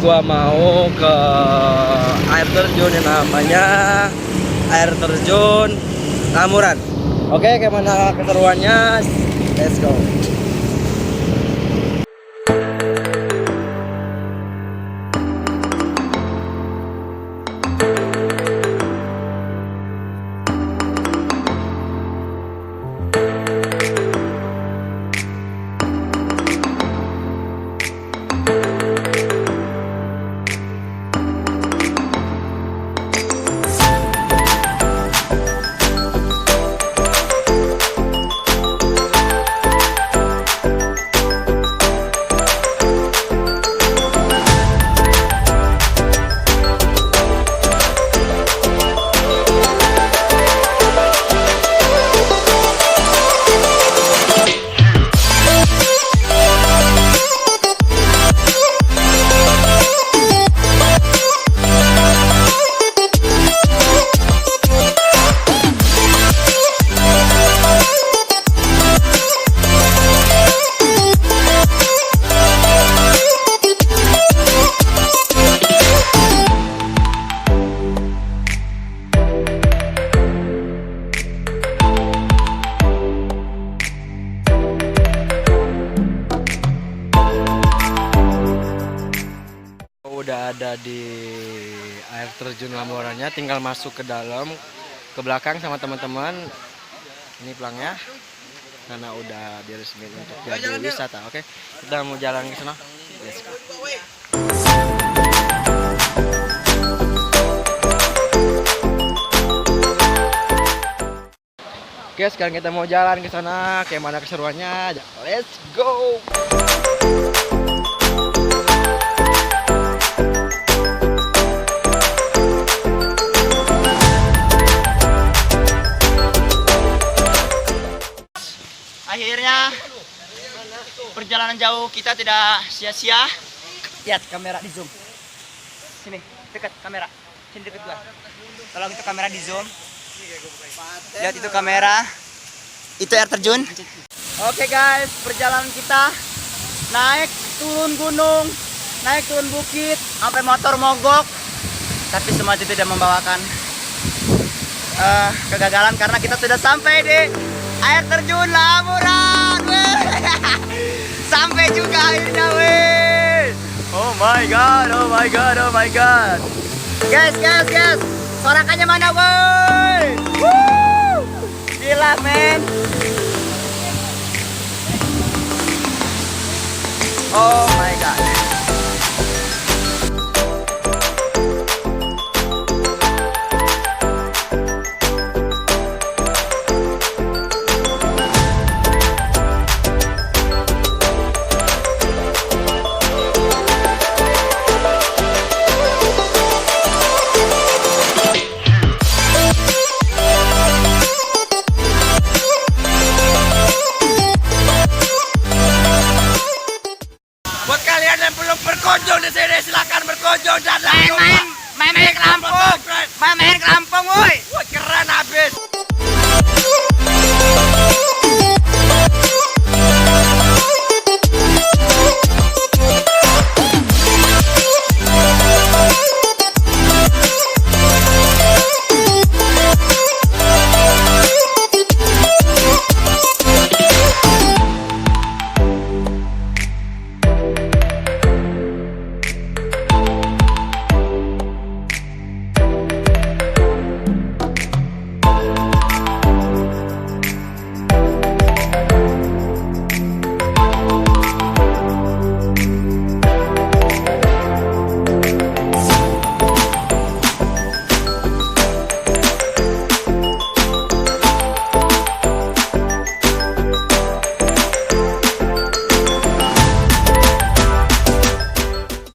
gua mau ke air terjun yang namanya air terjun Lamuran. Oke, gimana keseruannya? Let's go. Udah ada di air terjun Lamurannya, tinggal masuk ke dalam, ke belakang sama teman-teman. Ini pelangnya, karena udah diresmikan untuk jadi wisata. Oke, kita mau jalan ke sana. Let's go. Oke, sekarang kita mau jalan ke sana. Kayak mana keseruannya? Let's go. Akhirnya perjalanan jauh kita tidak sia-sia. Lihat kamera di zoom. Sini, dekat kamera. Sini dekat gua. Tolong itu kamera di zoom. Lihat itu kamera. Itu air terjun. Oke guys, perjalanan kita naik turun gunung, naik turun bukit, sampai motor mogok. Tapi semua itu tidak membawakan kegagalan karena kita sudah sampai di air terjun Lamuran. Sampai juga akhirnya, weh. Oh my god, oh my god, oh my god. Guys, sorakannya mana, woi? Gila, men. Oh my god. Buat kalian yang belum berkunjung di sini, silakan berkunjung dan Main ke Lampung, woi. Wah, keren